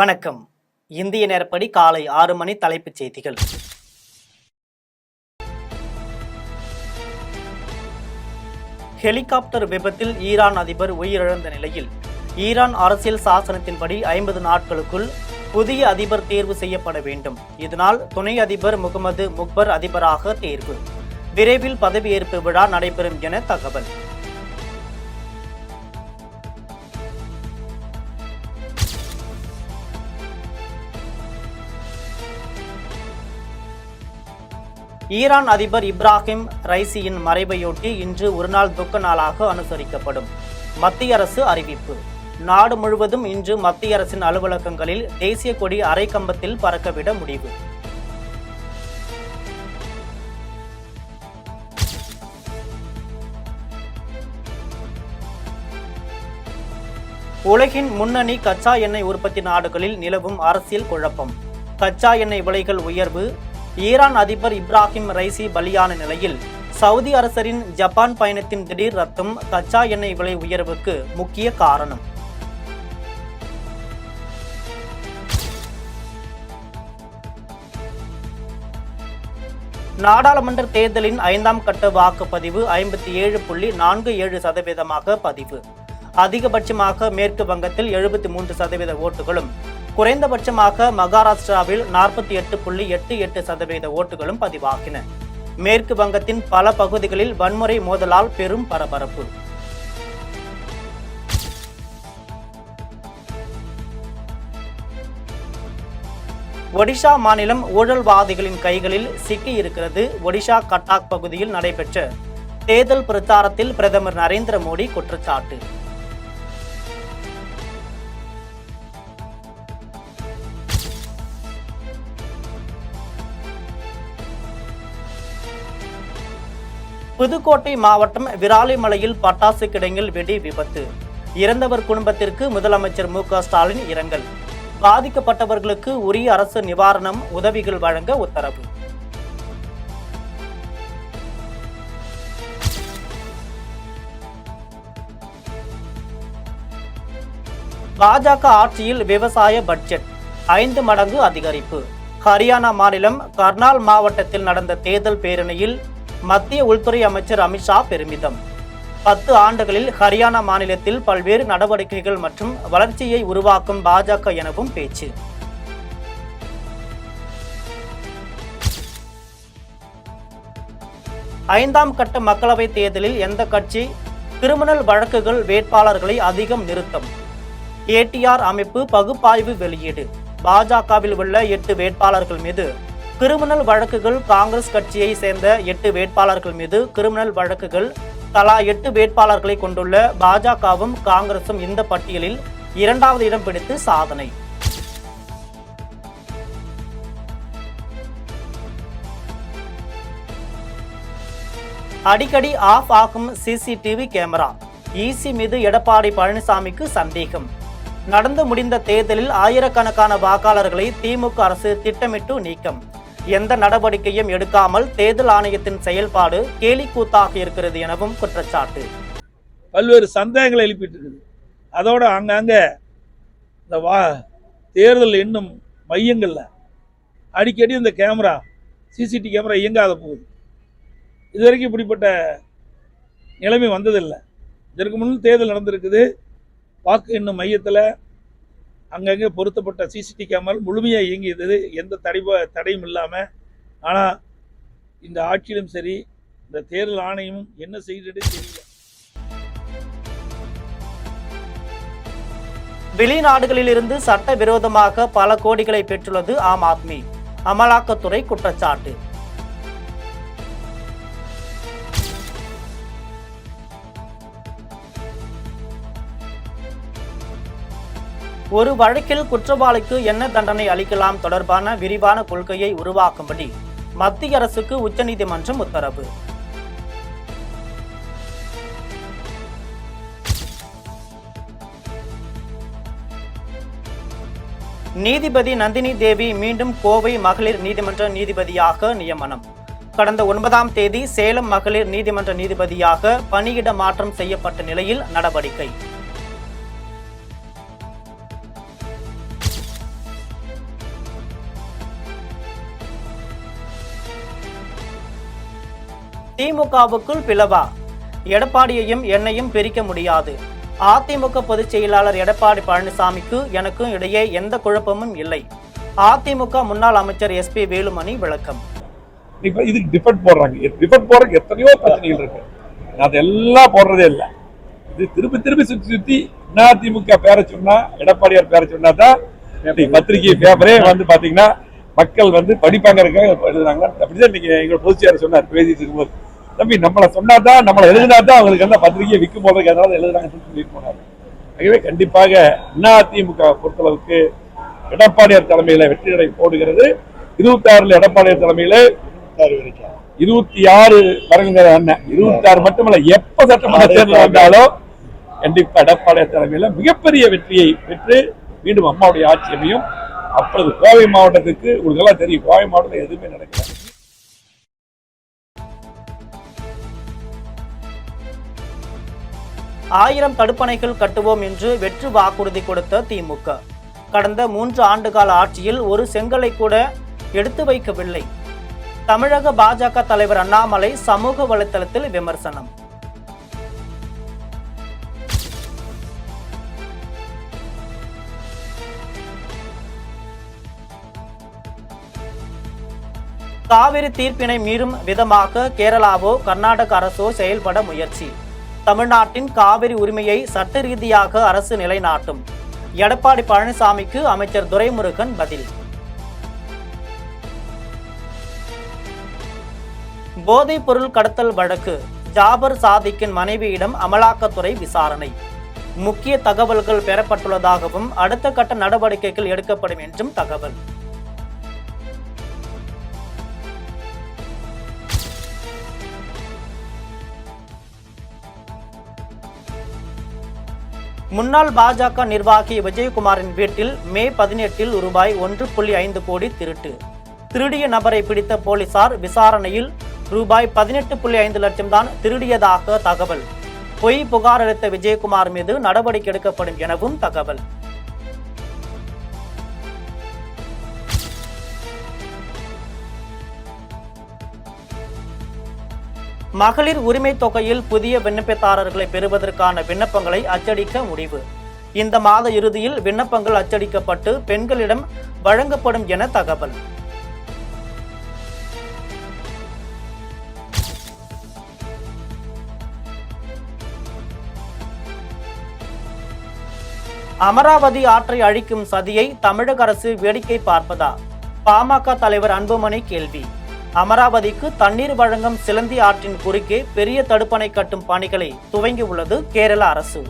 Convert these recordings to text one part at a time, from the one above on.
வணக்கம். இந்திய நேரப்படி காலை 6 மணி. தலைப்புச் செய்திகள். ஹெலிகாப்டர் விபத்தில் ஈரான் அதிபர் உயிரிழந்த நிலையில் ஈரான் அரசியல் சாசனத்தின்படி 50 நாட்களுக்குள் புதிய அதிபர் தேர்வு செய்யப்பட வேண்டும். இதனால் துணை அதிபர் முகமது முக்பர் அதிபராக தேர்வு. விரைவில் பதவியேற்பு விழா நடைபெறும் என தகவல். ஈரான் அதிபர் இப்ராஹிம் ரைசியின் மறைவையொட்டி இன்று ஒருநாள் துக்க நாளாக அனுசரிக்கப்படும். மத்திய அரசு அறிவிப்பு. நாடு முழுவதும் இன்று மத்திய அரசின் அலுவலகங்களில் தேசிய கொடி அரை கம்பத்தில் பறக்கவிட முடிவு. உலகின் முன்னணி கச்சா எண்ணெய் உற்பத்தி நாடுகளில் நிலவும் அரசியல் குழப்பம். கச்சா எண்ணெய் விலைகள் உயர்வு. ஈரான் அதிபர் இப்ராஹிம் ரைசி பலியான நிலையில் சவுதி அரசரின் ஜப்பான் பயணத்தின் திடீர் ரத்தும் கச்சா எண்ணெய் விலை உயர்வுக்கு முக்கிய காரணம். நாடாளுமன்ற தேர்தலின் 5ஆம் கட்ட வாக்குப்பதிவு 57.47% பதிவு. அதிகபட்சமாக மேற்கு வங்கத்தில் 73% ஓட்டுகளும், குறைந்தபட்சமாக மகாராஷ்டிராவில் 48.88% ஓட்டுகளும் பதிவாகின. மேற்கு வங்கத்தின் பல பகுதிகளில் வன்முறை மோதலால் பெரும் பரபரப்பு. ஒடிஷா மாநிலம் ஊழல்வாதிகளின் கைகளில் சிக்கியிருக்கிறது. ஒடிஷா கட்டாக் பகுதியில் நடைபெற்ற தேர்தல் பிரச்சாரத்தில் பிரதமர் நரேந்திர மோடி குற்றச்சாட்டு. புதுக்கோட்டை மாவட்டம் விராலிமலையில் பட்டாசு கிடங்கில் வெடி விபத்து. இறந்தவர் குடும்பத்திற்கு முதலமைச்சர் மு.க.ஸ்டாலின் இரங்கல். பாதிக்கப்பட்டவர்களுக்கு உரிய அரசு நிவாரணம் உதவிகள் வழங்க உத்தரவு. பாஜக ஆட்சியில் விவசாய பட்ஜெட் 5 மடங்கு அதிகரிப்பு. ஹரியானா மாநிலம் கர்னால் மாவட்டத்தில் நடந்த தேர்தல் பேரணியில் மத்திய உள்துறை அமைச்சர் அமித்ஷா பெருமிதம். 10 ஆண்டுகளில் ஹரியானா மாநிலத்தில் பல்வேறு நடவடிக்கைகள் மற்றும் வளர்ச்சியை உருவாக்கும் பாஜக எனவும் பேச்சு. ஐந்தாம் கட்ட மக்களவைத் தேர்தலில் எந்த கட்சி கிரிமினல் வழக்குகள் வேட்பாளர்களை அதிகம் நிறுத்தம்? ஏடிஆர் அமைப்பு பகுப்பாய்வு வெளியீடு. பாஜகவில் உள்ள 8 வேட்பாளர்கள் மீது கிரிமினல் வழக்குகள். காங்கிரஸ் கட்சியை சேர்ந்த 8 வேட்பாளர்கள் மீது கிரிமினல் வழக்குகள். தலா 8 வேட்பாளர்களை கொண்டுள்ள பாஜகவும் காங்கிரசும் இந்த பட்டியலில் 2வது இடம் பிடித்து சாதனை. அடிக்கடி ஆஃப் ஆகும் சிசிடிவி கேமரா. ஈசி மீது எடப்பாடி பழனிசாமிக்கு சந்தேகம். நடந்து முடிந்த தேர்தலில் ஆயிரக்கணக்கான வாக்காளர்களை திமுக அரசு திட்டமிட்டு நீக்கம். எந்த நடவடிக்கையும் எடுக்காமல் தேர்தல் ஆணையத்தின் செயல்பாடு கேலிக்கூத்தாக இருக்கிறது எனவும் குற்றச்சாட்டு. பல்வேறு சந்தேகங்களை எழுப்பிட்டு இருக்குது. அதோட அங்கங்க இந்த தேர்தல் எண்ணும் மையங்கள்ல அடிக்கடி இந்த கேமரா சிசிடிவி கேமரா இயங்காத போகுது. இதுவரைக்கும் இப்படிப்பட்ட நிலைமை வந்ததில்லை. இதற்கு முன் தேர்தல் நடந்திருக்குது. வாக்கு எண்ணும் மையத்தில் அங்கங்கே பொருத்தப்பட்ட சிசிடிவி கேமரா முழுமையாக இயங்கியது, எந்த தடையும் இல்லாமல். ஆனால் இந்த ஆட்சியிலும் சரி, இந்த தேர்தல் ஆணையமும் என்ன செய்கிறது தெரியல. வெளிநாடுகளிலிருந்து சட்டவிரோதமாக பல கோடிகளை பெற்றுள்ளது ஆம் ஆத்மி. அமலாக்கத்துறை குற்றச்சாட்டு. ஒரு வழக்கில் குற்றவாளிக்கு என்ன தண்டனை அளிக்கலாம் தொடர்பான விரிவான கொள்கையை உருவாக்கும்படி மத்திய அரசுக்கு உச்சநீதிமன்றம் உத்தரவு. நீதிபதி நந்தினி தேவி மீண்டும் கோவை மகளிர் நீதிமன்ற நீதிபதியாக நியமனம். கடந்த 9ஆம் தேதி சேலம் மகளிர் நீதிமன்ற நீதிபதியாக பணியிட மாற்றம் செய்யப்பட்ட நிலையில் நடவடிக்கை. திமுகவுக்குள் பிளவா? எடப்பாடியையும் என்னையும் பிரிக்க முடியாது. அதிமுக பொதுச் செயலாளர் எடப்பாடி பழனிசாமிக்கு எனக்கும் இடையே எந்த குழப்பமும் இல்லை. அதிமுக முன்னாள் அமைச்சர் SP வேலுமணி விளக்கம். இதுக்கு டிஃபெக்ட் போடுறாங்க. டிஃபெக்ட் போடுறதுக்கு எத்தனையோ பிரச்சனைகள் இருக்கு. அதெல்லாம் போடுறதே இல்லை. இது திருப்பி திருப்பி சுத்தி அதிமுக பேரை சொன்னா, எடப்பாடியார் பேரை சொன்னா தான் பத்திரிகை பேப்பரே பாத்தீங்கன்னா மக்கள் படிப்பாங்க எழுதுறாங்க. அப்படிதான் இன்னைக்கு எங்க பொதுச் செயலாளர் சொன்னார் பேசிட்டு இருக்கும்போது, தம்பி நம்மளை சொன்னாதான், நம்மளை எழுதினாதான் அவங்களுக்கு எல்லாம் பத்திரிகையை விற்கும் போது எதாவது எழுதுறாங்கன்னு சொல்லிட்டு போனார். ஆகவே கண்டிப்பாக அதிமுக பொறுத்தளவுக்கு எடப்பாடியார் தலைமையில வெற்றி நடை போடுகிறது. 26 எடப்பாடியார் தலைமையில 26 வரங்கிற அண்ணன் 26 மட்டுமல்ல, எப்ப சட்டமன்ற தேர்தல் வந்தாலும் கண்டிப்பா எடப்பாடியார் தலைமையில மிகப்பெரிய வெற்றியை பெற்று மீண்டும் அம்மாவுடைய ஆட்சி அமையும். அப்பொழுது கோவை மாவட்டத்துக்கு உங்களுக்கு எல்லாம் தெரியும், கோவை மாவட்டத்தில் எதுவுமே நடக்கல. ஆயிரம் தடுப்பணைகள் கட்டுவோம் என்று வெற்று வாக்குறுதி கொடுத்த திமுக கடந்த 3 ஆண்டுகால ஆட்சியில் ஒரு செங்கலை கூட எடுத்து வைக்கவில்லை. தமிழக பாஜக தலைவர் அண்ணாமலை சமூக வலைதளத்தில் விமர்சனம். காவிரி தீர்ப்பினை மீறும் விதமாக கேரளாவோ கர்நாடக அரசோ செயல்பட முயற்சி. தமிழ்நாட்டின் காவிரி உரிமையை சட்ட ரீதியாக அரசு நிலைநாட்டும். எடப்பாடி பழனிசாமிக்கு அமைச்சர் துரைமுருகன் பதில். போதைப் பொருள் கடத்தல் வழக்கு ஜாபர் சாதிக்கின் மனைவியிடம் அமலாக்கத்துறை விசாரணை. முக்கிய தகவல்கள் பெறப்பட்டுள்ளதாகவும் அடுத்த கட்ட நடவடிக்கைகள் எடுக்கப்படும் என்றும் தகவல். முன்னாள் பாஜக நிர்வாகி விஜயகுமாரின் வீட்டில் மே 18 ரூபாய் 1.5 கோடி திருட்டு. திருடிய நபரை பிடித்த போலீசார் விசாரணையில் ரூபாய் 18.5 லட்சம் தான் திருடியதாக தகவல். பொய் புகார் அளித்த விஜயகுமார் மீது நடவடிக்கை எடுக்கப்படும் எனவும் தகவல். மகளிர் உரிமை தொகையில் புதிய விண்ணப்பதாரர்களை பெறுவதற்கான விண்ணப்பங்களை அச்சடிக்க முடிவு. இந்த மாத இறுதியில் விண்ணப்பங்கள் அச்சடிக்கப்பட்டு பெண்களிடம் வழங்கப்படும் என தகவல். அமராவதி ஆற்றை அழிக்கும் சதியை தமிழக அரசு வேடிக்கை பார்ப்பதா? பாமக தலைவர் அன்புமணி கேள்வி. அமராவதிக்கு தண்ணீர் வழங்கும் சிலந்தி ஆற்றின் குறுக்கே பெரிய தடுப்பணை கட்டும் பணிகளை துவங்கியுள்ளது கேரள அரசு.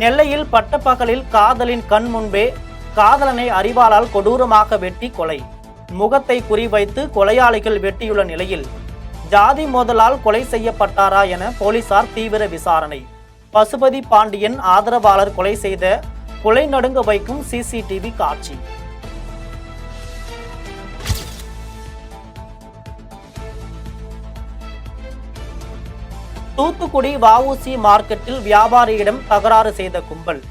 நெல்லையில் பட்டப்பகலில் காதலின் கண் முன்பே காதலனை அரிவாளால் கொடூரமாக வெட்டி கொலை. முகத்தை குறிவைத்து கொலையாளிகள் வெட்டியுள்ள நிலையில் ஜாதி மோதலால் கொலை செய்யப்பட்டாரா என போலீசார் தீவிர விசாரணை. பசுபதி பாண்டியன் ஆதரவாளர் கொலை செய்த கொலை நடுங்க வைக்கும் CCTV காட்சி. தூத்துக்குடி வஉசி மார்க்கெட்டில் வியாபாரியிடம் தகராறு செய்த கும்பல்.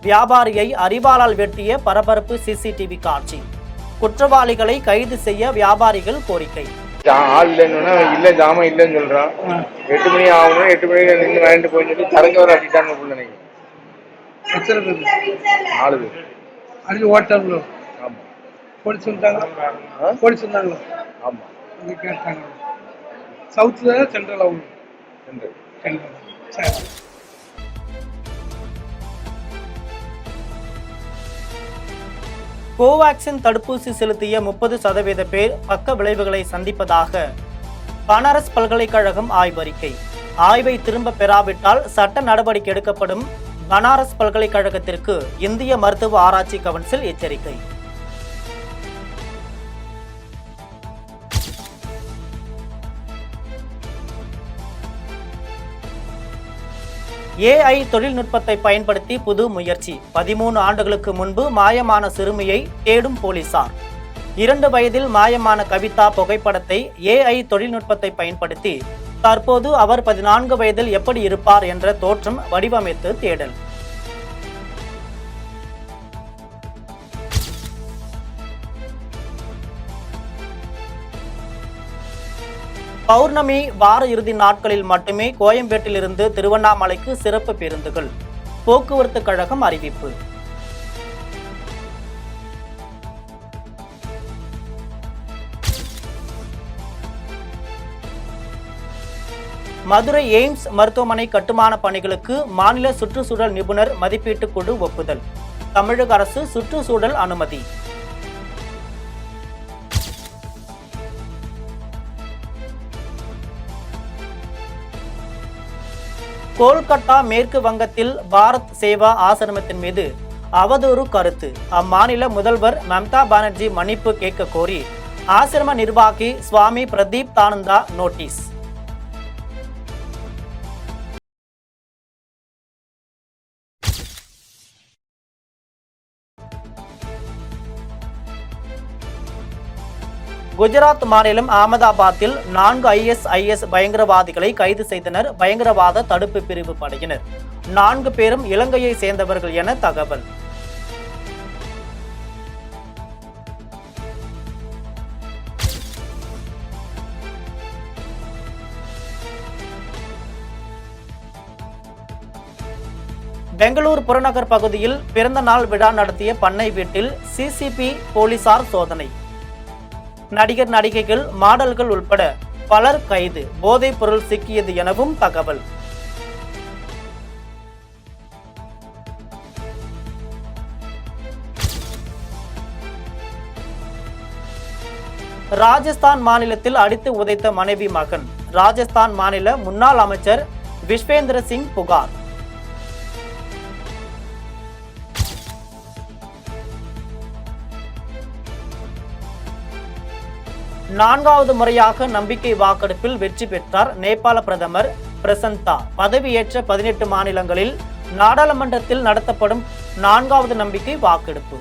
வியாபாரியை அரிவாளால் வெட்டிய பரபரப்பு CCTV காட்சி. குற்றவாளிகளை கைது செய்ய வியாபாரிகள் கோரிக்கை. ஆள் இல்லைன்னு இல்லை, ஜாமான் இல்லைன்னு சொல்றான். 8 மணி ஆகணும், 8 மணிக்கு நின்று வாங்கிட்டு போய் சொல்லி கறங்க வர அடிட்டான்னு பிள்ளை. எத்தனை பேர்? 4 பேர் அடிச்சு ஓட்டாங்களோ? ஆமா. போலீஸ் வந்தாங்களா? போலீஸ் வந்தாங்களா? ஆமா. அங்கே கேட்டாங்க. சவுத்துல சென்ட்ரல் ஆகும். சென்ட்ரல். சரி. கோவாக்சின் தடுப்பூசி செலுத்திய 30% பேர் பக்க விளைவுகளை சந்திப்பதாக பனாரஸ் பல்கலைக்கழகம் ஆய்வறிக்கை. ஆய்வை திரும்ப பெறாவிட்டால் சட்ட நடவடிக்கை எடுக்கப்படும். பனாரஸ் பல்கலைக்கழகத்திற்கு இந்திய மருத்துவ ஆராய்ச்சி கவுன்சில் எச்சரிக்கை. AI தொழில்நுட்பத்தை பயன்படுத்தி புது முயற்சி. 13 ஆண்டுகளுக்கு முன்பு மாயமான சிறுமியை தேடும் போலீசார். 2 வயதில் மாயமான கவிதா புகைப்படத்தை AI தொழில்நுட்பத்தை பயன்படுத்தி தற்போது அவர் 14 வயதில் எப்படி இருப்பார் என்ற தோற்றம் வடிவமைத்து தேடல். பௌர்ணமி வார இறுதி நாட்களில் மட்டுமே கோயம்பேட்டிலிருந்து திருவண்ணாமலைக்கு சிறப்பு பேருந்துகள். போக்குவரத்து கழகம் அறிவிப்பு. மதுரை எய்ம்ஸ் மருத்துவமனை கட்டுமான பணிகளுக்கு மாநில சுற்றுச்சூழல் நிபுணர் மதிப்பீட்டு குழு ஒப்புதல். தமிழக அரசு சுற்றுச்சூழல் அனுமதி. கோல்கட்டா மேற்கு வங்கத்தில் பாரத் சேவா ஆசிரமத்தின் மீது அவதூறு கருத்து. அம்மாநில முதல்வர் மம்தா பானர்ஜி மன்னிப்பு கேட்க கோரி ஆசிரம நிர்வாகி சுவாமி பிரதீப் தானந்தா நோட்டீஸ். குஜராத் மாநிலம் அகமதாபாத்தில் 4 ISIS பயங்கரவாதிகளை கைது செய்தனர் பயங்கரவாத தடுப்பு பிரிவு படையினர். 4 பேரும் இலங்கையை சேர்ந்தவர்கள் என தகவல். பெங்களூர் புறநகர் பகுதியில் பிறந்த நாள் விழா நடத்திய பண்ணை வீட்டில் CCP போலீசார் சோதனை. நடிகர் நடிகைகள் மாடல்கள் உட்பட பலர் கைது. போதைப் பொருள் சிக்கியது எனவும் தகவல். ராஜஸ்தான் மாநிலத்தில் அடித்து உதைத்த மனைவி மகன். ராஜஸ்தான் மாநில முன்னாள் அமைச்சர் விஸ்வேந்திர சிங் புகார். நான்காவது முறையாக நம்பிக்கை வாக்கெடுப்பில் வெற்றி பெற்றார் நேபாள பிரதமர் பிரசந்தா. பதவியேற்ற 18 மாநிலங்களில் நாடாளுமன்றத்தில் நடத்தப்படும் 4வது நம்பிக்கை வாக்கெடுப்பு.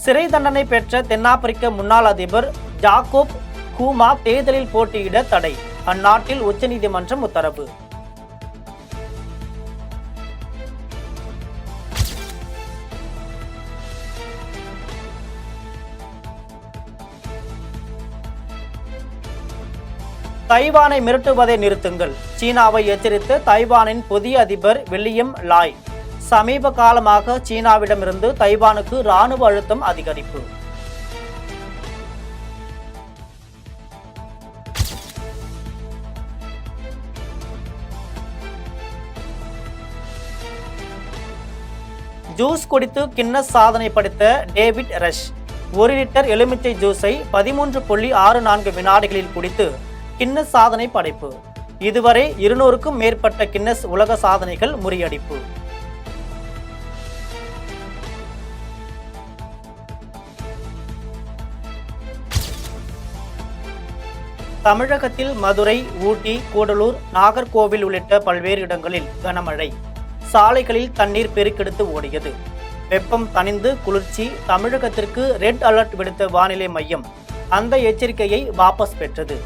சிறை தண்டனை பெற்ற தென்னாப்பிரிக்க முன்னாள் அதிபர் ஜாக்கோப் ஹூமா தேர்தலில் போட்டியிட தடை. அந்நாட்டில் உச்சநீதிமன்றம் உத்தரவு. தைவானை மிரட்டுவதை நிறுத்துங்கள். சீனாவை எச்சரித்த தைவானின் புதிய அதிபர் வில்லியம் லாய். சமீப காலமாக சீனாவிடமிருந்து தைவானுக்கு இராணுவ அழுத்தம் அதிகரிப்பு. ஜூஸ் குடித்து கின்னஸ் சாதனை படைத்த டேவிட் ரஷ் 1 லிட்டர் எலுமிச்சை ஜூஸை 13.64 வினாடிகளில் குடித்து கின்னஸ் சாதனை படைப்பு. இதுவரை 200க்கும் மேற்பட்ட கின்னஸ் உலக சாதனைகள் முறியடிப்பு. தமிழகத்தில் மதுரை, ஊட்டி, கூடலூர், நாகர்கோவில் உள்ளிட்ட பல்வேறு இடங்களில் கனமழை. சாலைகளில் தண்ணீர் பெருக்கெடுத்து ஓடியது. வெப்பம் தணிந்து குளிர்ச்சி. தமிழகத்திற்கு ரெட் அலர்ட் விடுத்த வானிலை மையம் அந்த எச்சரிக்கையை வாபஸ் பெற்றது.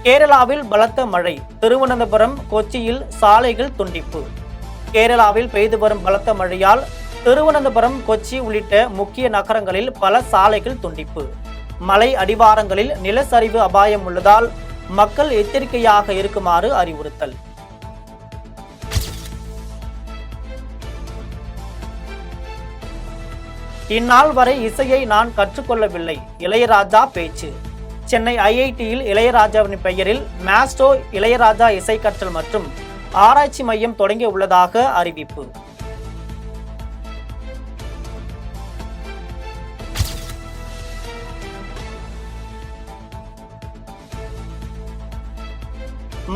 கேரளாவில் பலத்த மழை. திருவனந்தபுரம், கொச்சியில் சாலைகள் துண்டிப்பு. கேரளாவில் பெய்து வரும் பலத்த மழையால் திருவனந்தபுரம், கொச்சி உள்ளிட்ட முக்கிய நகரங்களில் பல சாலைகள் துண்டிப்பு. மலை அடிவாரங்களில் நிலச்சரிவு அபாயம் உள்ளதால் மக்கள் எச்சரிக்கையாக இருக்குமாறு அறிவுறுத்தல். இந்நாள் வரை இசையை நான் கற்றுக்கொள்ளவில்லை. இளையராஜா பேச்சு. சென்னை IITயில் இளையராஜாவின் பெயரில் மாஸ்டோ இளையராஜா இசை கற்றல் மற்றும் ஆராய்ச்சி மையம் தொடங்கி உள்ளதாக அறிவிப்பு.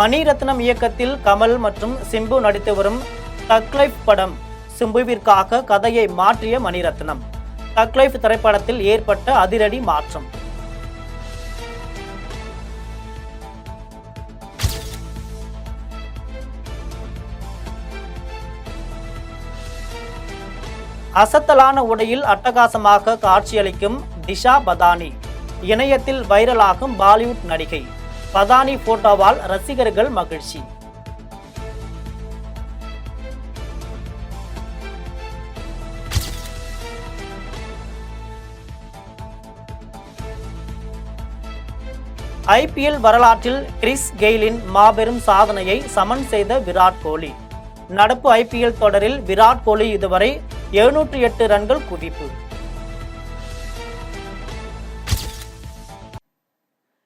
மணிரத்னம் இயக்கத்தில் கமல் மற்றும் சிம்பு நடித்து வரும் தக் லைஃப் படம். சிம்புவிற்காக கதையை மாற்றிய மணிரத்னம். தக் லைஃப் திரைப்படத்தில் ஏற்பட்ட அதிரடி மாற்றம். அசத்தலான உடையில் அட்டகாசமாக காட்சியளிக்கும் திஷா பதானி. இணையத்தில் வைரலாகும் பாலிவுட் நடிகை. பதானி போட்டோவால் ரசிகர்கள் மகிழ்ச்சி. IPL வரலாற்றில் கிறிஸ் கெயிலின் மாபெரும் சாதனையை சமன் செய்த விராட் கோலி. நடப்பு IPL தொடரில் விராட் கோலி இதுவரை 708 ரன்கள் குவிப்பு.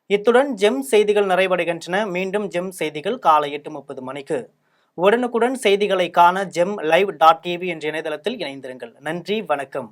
இத்துடன் ஜெம் செய்திகள் நிறைவடைகின்றன. மீண்டும் ஜெம் செய்திகள் காலை 8:30 மணிக்கு. உடனுக்குடன் செய்திகளை காண GemLive.tv என்ற இணையதளத்தில் இணைந்திருங்கள். நன்றி, வணக்கம்.